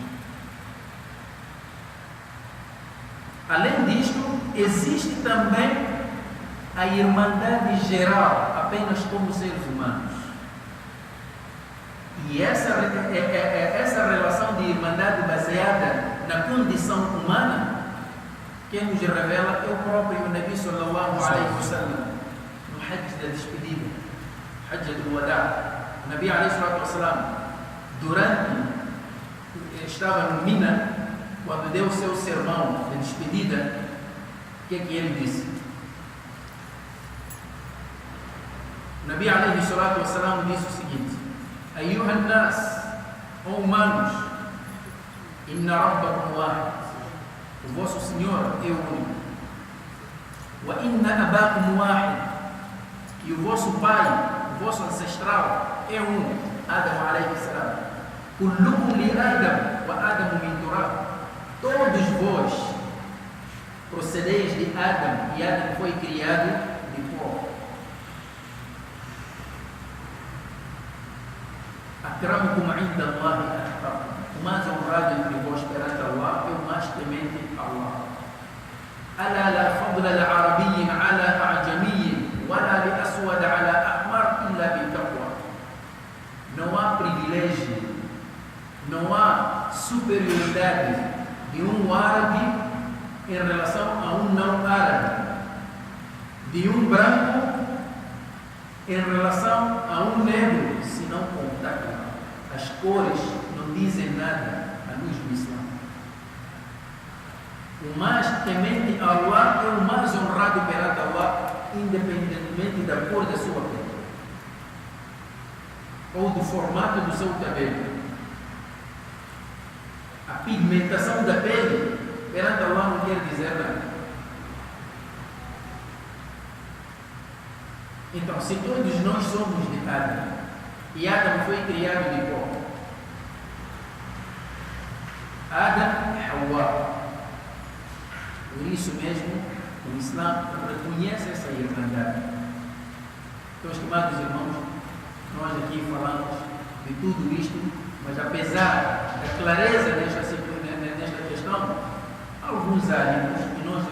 Além disto, existe também a irmandade geral, apenas como seres humanos. E essa relação de irmandade baseada na condição humana, quem nos revela é o próprio Nabi sallallahu alaihi wasallam, no Hajj da despedida, Hajj do Wada'. O Nabi alaihi wasallam, estava no Mina, quando deu o seu sermão de despedida, o que é que ele disse? O Nabi alaihi wasallam disse o seguinte: Ayuhan nas, ó humanos, inna rabbakum wahid, o vosso Senhor é o único. Wa inna abakum wahid, e o vosso pai, o vosso ancestral é um, Adam alaihi salam. Kullukum li Adam wa Adam min turab. Todos vós procedeis de Adam, e Adam foi criado de pó. Akramukum inda Allahi atqakum. O mais honrado entre vós perante Allah é o mais temente a Allah. Ala la fadla li arabiyyin ala a'jamiyyin wala li aswad ala ahmar illa bi taqwa. Não há privilégio, não há superioridade de um árabe em relação a um não árabe, de um branco em relação a um negro, se não com taqwa. As cores não dizem nada à luz do Islã. O mais temente a Allah é o mais honrado perante Allah, independentemente da cor da sua pele ou do formato do seu cabelo. A pigmentação da pele perante Allah não quer dizer nada. Então, se todos nós somos de Adam, e Adam foi criado de pó, Adam e Hawa, por isso mesmo o Islã reconhece essa irmandade. Então, estimados irmãos, nós aqui falamos de tudo isto, mas apesar da clareza nesta questão, há alguns ânimos e nós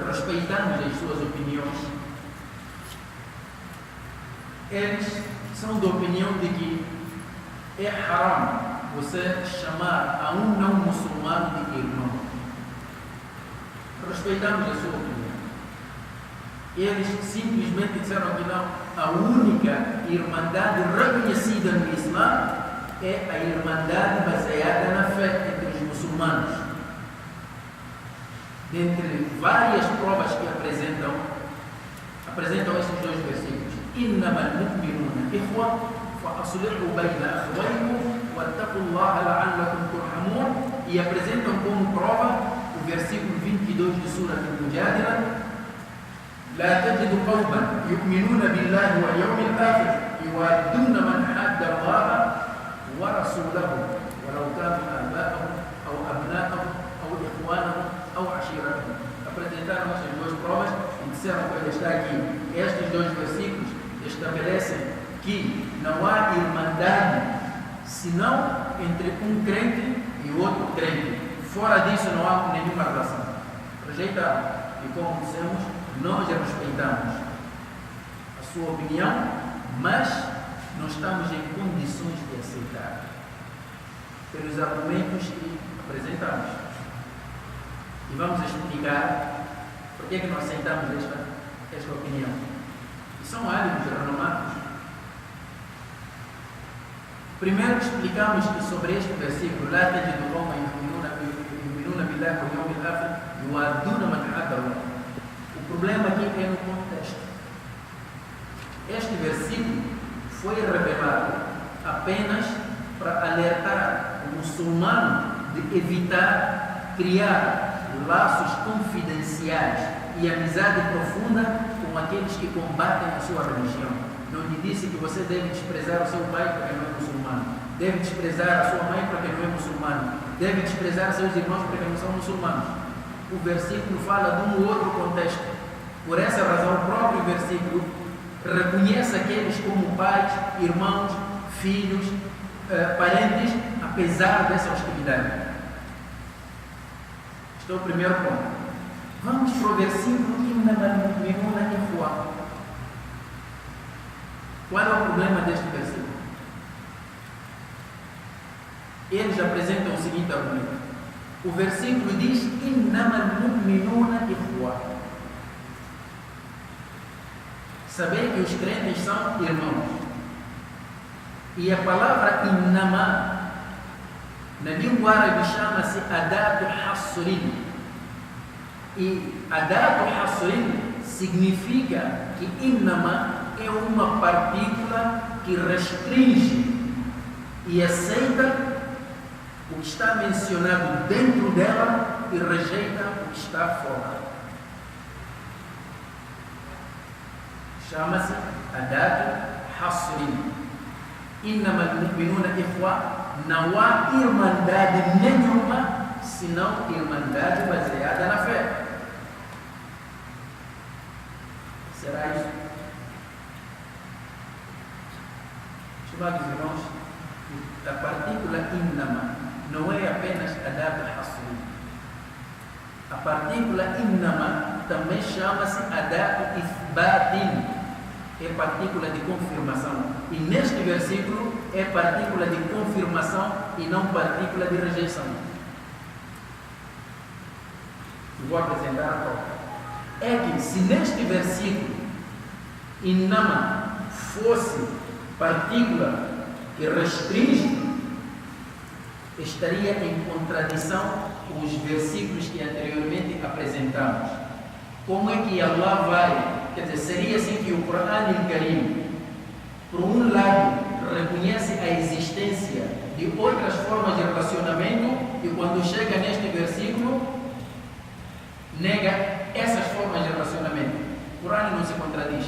respeitamos as suas opiniões. Eles são da opinião de que é haram você chamar a um não muçulmano de irmão. Respeitamos a sua opinião. Eles simplesmente disseram que não. A única irmandade reconhecida no Islã é a irmandade baseada na fé entre os muçulmanos. Dentre várias provas que apresentam esses dois versículos. Innamal mu'minuna ikhwa fa aslihu bayna akhawaykum wattaqullaha la'allakum turhamun, e apresentam como prova o versículo 22 de Surah Al-Mujadila: لا تجد قوما يؤمنون بالله واليوم الآخر يوادون من حاد الله ورسوله ولو كانوا آباءهم أو أبناءهم أو إخوانهم أو عشيرتهم. Apresentaram essas duas provas e disseram que está aqui. Estes dois versículos estabelecem que não há irmandade senão entre um crente e o outro crente. Fora disso não há nenhuma relação. Rejeitaram. E como dissemos, nós respeitamos a sua opinião, mas não estamos em condições de aceitar pelos argumentos que apresentamos. E vamos explicar por que não aceitamos esta opinião. E são ânimos renomados. Primeiro explicamos que sobre este versículo, lá تجد قوما يؤمنون بالله واليوم الآخر يوادون من حاد الله. O problema aqui é no contexto. Este versículo foi revelado apenas para alertar o muçulmano de evitar criar laços confidenciais e amizade profunda com aqueles que combatem a sua religião. Não lhe disse que você deve desprezar o seu pai porque não é muçulmano, deve desprezar a sua mãe porque não é muçulmano, deve desprezar seus irmãos porque não são muçulmanos. O versículo fala de um outro contexto. Por essa razão, o próprio versículo reconhece aqueles como pais, irmãos, filhos, parentes, apesar dessa hostilidade. Este é o primeiro ponto. Vamos para o versículo Innamal mu'minuna ikhwa. Qual é o problema deste versículo? Eles apresentam o seguinte argumento. O versículo diz Innamal mu'minuna ikhwa. Saber que os crentes são irmãos. E a palavra innama na língua árabe chama-se adatu hasrin. E adatu hasrin significa que innama é uma partícula que restringe e aceita o que está mencionado dentro dela e rejeita o que está fora. Chama-se adatu hasrin. Innamal mu'minuna ikhwa. Não há irmandade nenhuma senão irmandade baseada na fé. Será isso? Estimados irmãos, a partícula innama não é apenas adatu hasrin. A partícula innama também chama-se adatu ithbatin. É partícula de confirmação. E neste versículo é partícula de confirmação e não partícula de rejeição. Vou apresentar a prova. É que se neste versículo innama fosse partícula que restringe, estaria em contradição com os versículos que anteriormente apresentamos. Como é que Allah vai? Quer dizer, seria assim que o Corão Al-Karim, por um lado, reconhece a existência de outras formas de relacionamento e quando chega neste versículo, nega essas formas de relacionamento. O Corão não se contradiz.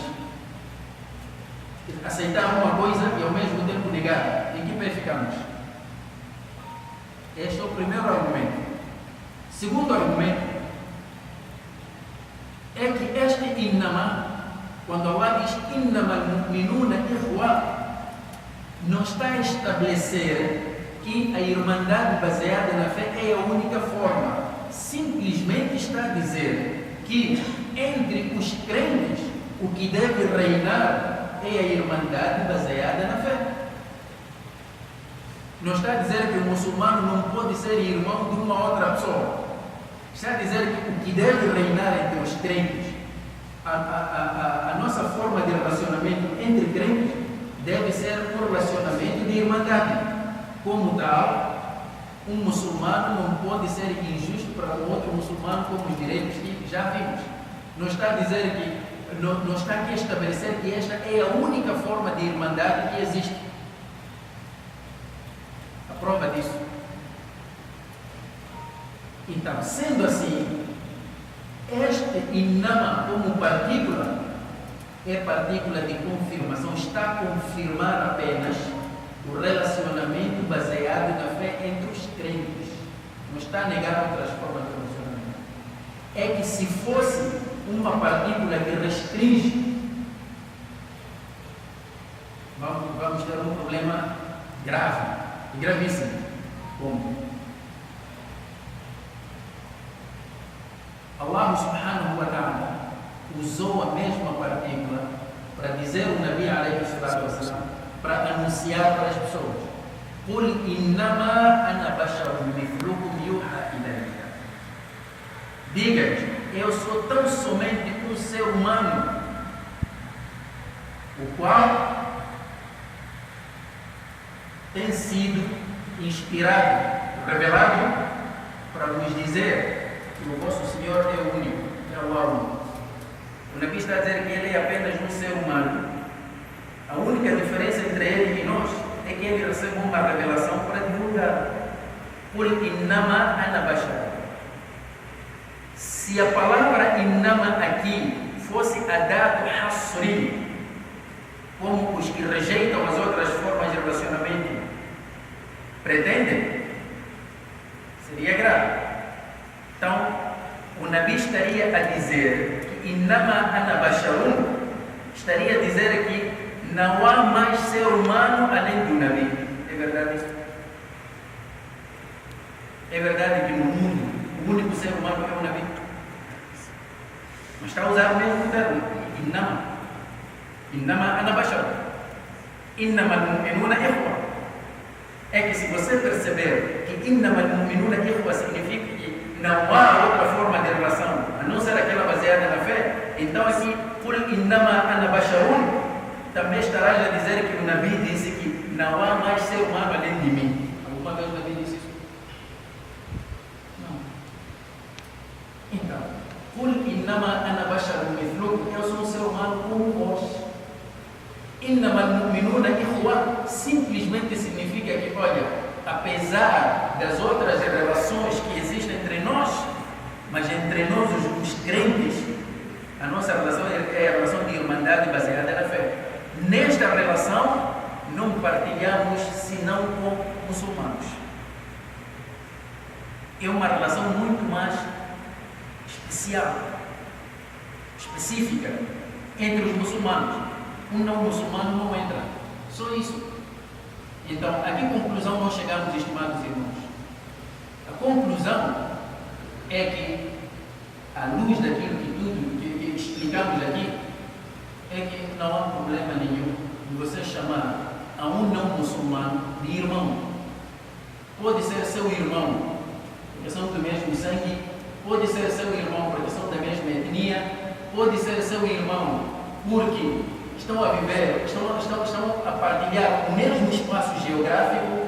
Aceitar uma coisa e ao mesmo tempo negar. Em que pé ficamos? Este é o primeiro argumento. Segundo argumento, é que este innama, quando Allah diz innamal mu'minuna ikhwa, não está a estabelecer que a irmandade baseada na fé é a única forma. simplesmente está a dizer que entre os crentes o que deve reinar é a irmandade baseada na fé. Não está a dizer que o muçulmano não pode ser irmão de uma outra pessoa. Está a dizer que o que deve reinar entre os crentes, a nossa forma de relacionamento entre crentes deve ser um relacionamento de irmandade. Como tal, um muçulmano não pode ser injusto para um outro muçulmano com os direitos que já vimos. Não está a dizer que, não está aqui a estabelecer que esta é a única forma de irmandade que existe. A prova disso. Então, sendo assim, este inama como partícula é partícula de confirmação, está a confirmar apenas o relacionamento baseado na fé entre os crentes. Não está a negar outras formas de relacionamento. É que se fosse uma partícula que restringe, vamos ter um problema grave e gravíssimo. Como? Allah subhanahu wa ta'ala usou a mesma partícula para dizer o Nabi alayhi salatu wassalam, para anunciar para as pessoas: Qul innama ana basharun mithlukum yuha ilayya. Diga-lhes, eu sou tão somente um ser humano, o qual tem sido inspirado, revelado, para vos dizer que o vosso Senhor é o único, é o único. O Nabi está a dizer que ele é apenas um ser humano. A única diferença entre ele e nós é que ele recebe uma revelação para divulgar. Qul innama ana bashar. Se a palavra innama aqui fosse adado hasri, como os que rejeitam as outras formas de relacionamento pretendem, seria grave. Então, o Nabi estaria a dizer que innama ana basharun, estaria a dizer que não há mais ser humano além do Nabi. É verdade isso? É verdade que no mundo o único ser humano é o Nabi. Mas está a usar o mesmo termo, innama. Innama ana basharun. Innama al-mu'minuna ikhwa. É que se você perceber que innama al-mu'minuna ikhwa significa que não há outra forma de relação a não ser aquela baseada na fé, então aqui, Qul innama ana basharun, também estarás a dizer que o Nabi disse que não há mais ser humano além de mim. Alguma vez o Nabi disse isso? Não. Então, Qul innama ana basharun mithlukum, eu sou um ser humano como vós. Innama al-mu'minuna ikhwa simplesmente significa que, olha, apesar das outras relações que existem entre nós, mas entre nós os crentes, a nossa relação é a relação de irmandade baseada na fé. Nesta relação não partilhamos senão com muçulmanos. É uma relação muito mais especial, específica entre os muçulmanos. Um não muçulmano não entra. Só isso. Então, a que conclusão nós chegamos, estimados irmãos? A conclusão é que, à luz daquilo que explicamos aqui, é que não há problema nenhum de você chamar a um não muçulmano de irmão. Pode ser seu irmão, porque são do mesmo sangue, pode ser seu irmão, porque são da mesma etnia, pode ser seu irmão, porque estão a viver, estão a partilhar o mesmo espaço geográfico,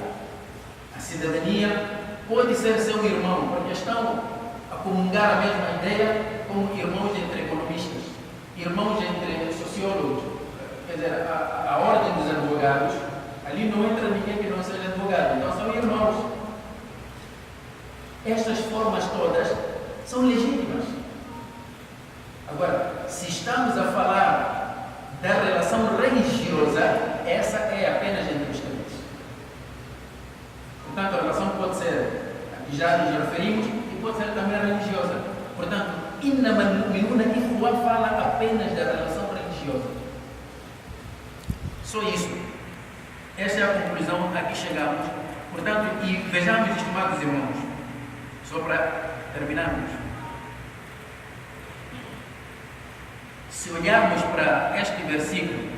a cidadania, pode ser seu irmão, porque estão a comungar a mesma ideia, como irmãos entre economistas, irmãos entre sociólogos, quer dizer, a ordem dos advogados, ali não entra ninguém que não seja advogado, então são irmãos. Estas formas todas são legítimas. Agora, se estamos a falar da relação religiosa, essa é apenas entre os crentes. Portanto, a relação pode ser a que já nos referimos e pode ser também a religiosa. Portanto, innama al-mu'minuna ikhwa fala apenas da relação religiosa. Só isso. Essa é a conclusão a que chegamos. Portanto, e vejamos, estimados irmãos, só para terminamos. Se olharmos para este versículo,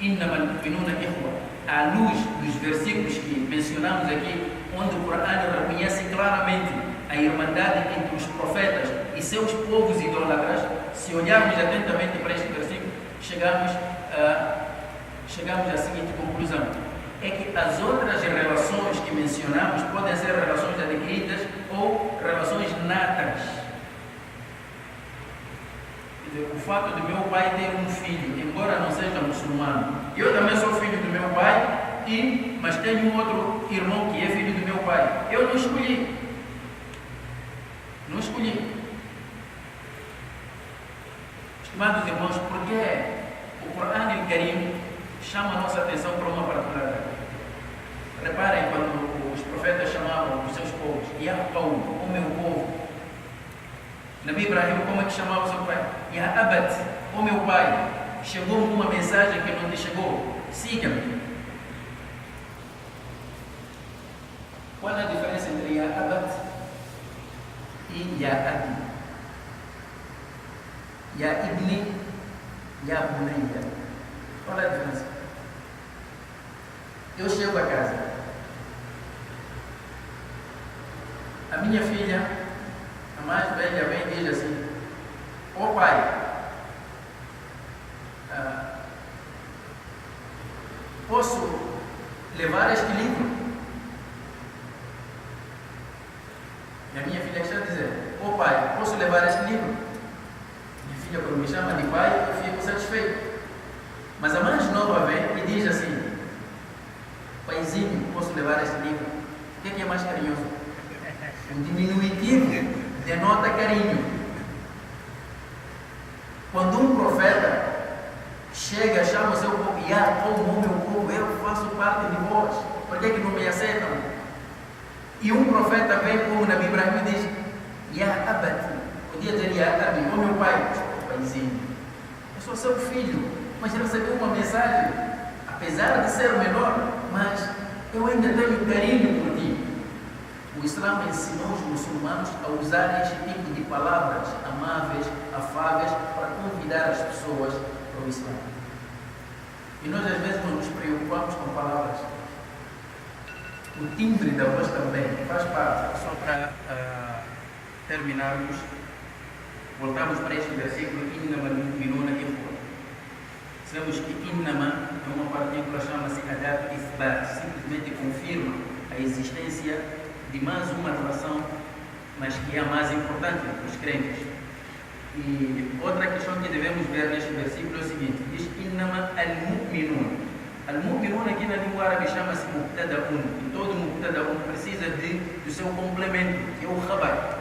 إنما المؤمنون إخوة, à luz dos versículos que mencionamos aqui, onde o Corão reconhece claramente a irmandade entre os profetas e seus povos idólatras, se olharmos atentamente para este versículo, chegamos à seguinte conclusão: é que as outras relações que mencionamos podem ser relações adquiridas ou relações natas. O fato do meu pai ter um filho, embora não seja muçulmano, eu também sou filho do meu pai, mas tenho um outro irmão que é filho do meu pai. Eu não escolhi. Não escolhi. Estimados irmãos, porque o Corão Al-Karim chama a nossa atenção para uma particularidade. Reparem quando os profetas chamavam os seus povos, Ya Qawm, o meu povo. Nabi Ibrahim, como é que chamava o seu pai? Ya Abat, o meu pai. Chegou-me uma mensagem que não te chegou. Siga-me. Qual é a diferença entre Ya Abat e Ya Abi? Ya Ibni, Ya Bunayya. Qual é a diferença? Eu chego a casa. A minha filha, a mais velha, vem e diz assim: ó pai, posso levar este livro? E a minha filha está a dizer: ó pai, posso levar este livro? Minha filha, quando me chama de pai, eu fico satisfeito. Mas a mais nova vem e diz assim: paizinho, posso levar este livro? O que é mais carinhoso? O diminutivo denota carinho. Quando um profeta chega, chama o seu povo, como meu povo, eu faço parte de vós, por que não me aceitam? E um profeta vem como Nabi Ibrahim e diz: Ya Abati, podia dizer Ya Abi, ó meu pai, paizinho, eu sou seu filho, mas recebeu uma mensagem, apesar de ser menor, mas eu ainda tenho carinho por ti. O Islã ensinou os muçulmanos a usar este tipo de palavras amáveis, afáveis, para convidar as pessoas para o Islã. E nós às vezes nos preocupamos com palavras. O timbre da voz também faz parte. Só para terminarmos, voltamos para este versículo: Innama al-mu'minuna ikhwa. Sabemos que Innama é uma partícula, chama-se Adat Ithbat, simplesmente confirma a existência de mais uma relação, mas que é a mais importante dos crentes. E outra questão que devemos ver neste versículo é o seguinte: diz Innama al-mu'minun. Al-mu'minun aqui na língua árabe chama-se muqtada'un, e todo muqtada'un precisa do seu complemento, que é o khabar.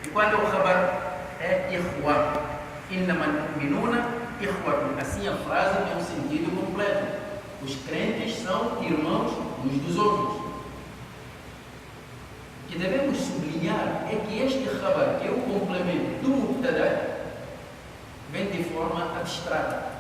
E qual é o khabar? É ikhwa. Innama al-mu'minuna ikhwatun. Assim a frase tem um sentido completo. Os crentes são irmãos uns dos outros. O que devemos sublinhar é que este khabar, que é o complemento do muqtada, vem de forma abstrata.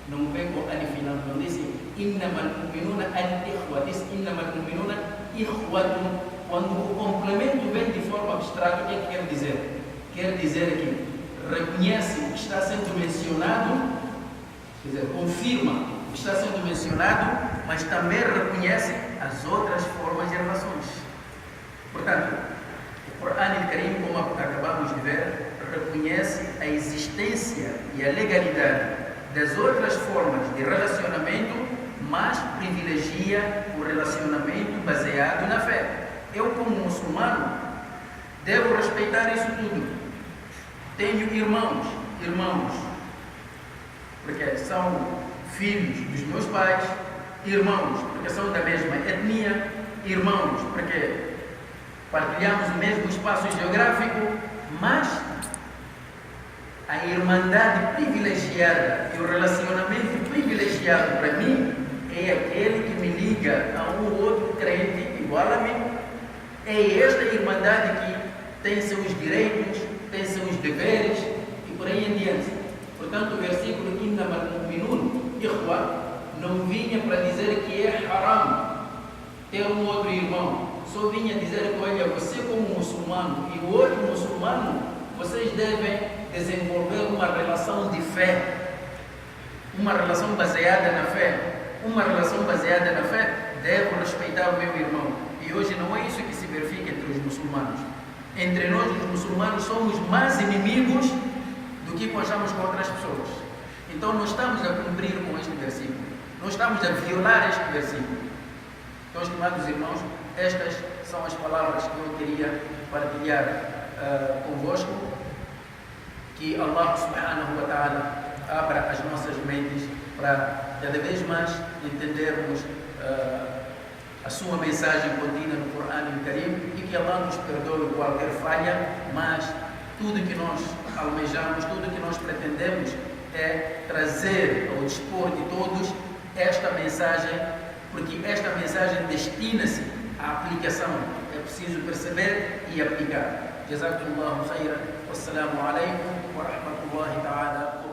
Não vem com alif final, não diz Innama al-mu'minuna al-ikhwa, diz Innama al-mu'minuna ikhwatun. Quando o complemento vem de forma abstrata, o que é que quer dizer? Quer dizer que reconhece o que está sendo mencionado, quer dizer, confirma o que está sendo mencionado, mas também reconhece as outras formas de relações. Portanto, o Corão Al-Karim, como acabamos de ver, reconhece a existência e a legalidade das outras formas de relacionamento, mas privilegia o relacionamento baseado na fé. Eu, como muçulmano, devo respeitar isso tudo. Tenho irmãos, porque são filhos dos meus pais, irmãos, porque são da mesma etnia, irmãos, porque partilhamos o mesmo espaço geográfico, mas a irmandade privilegiada e o relacionamento privilegiado para mim é aquele que me liga a um outro crente igual a mim. É esta irmandade que tem seus direitos, tem seus deveres e por aí em diante. Portanto, o versículo Innama al-mu'minun ikhwa não vinha para dizer que é haram ter um outro irmão. só vinha dizer que, olha, você como muçulmano e o outro muçulmano, vocês devem desenvolver uma relação de fé, uma relação baseada na fé. Uma relação baseada na fé, devo respeitar o meu irmão. E hoje não é isso que se verifica entre os muçulmanos. Entre nós, os muçulmanos, somos mais inimigos do que achamos com outras pessoas. Então, não estamos a cumprir com este versículo. Não estamos a violar este versículo. Então, estimados irmãos, estas são as palavras que eu queria partilhar convosco. Que Allah subhanahu wa ta'ala abra as nossas mentes para cada vez mais entendermos a sua mensagem contida no Corão e no Karim, e que Allah nos perdoe qualquer falha, mas tudo que nós almejamos, tudo que nós pretendemos é trazer ao dispor de todos esta mensagem, porque esta mensagem destina-se à aplicação. É preciso perceber e aplicar. Jazakumullahu khairan. Wassalamu alaikum wa rahmatullahi ta'ala.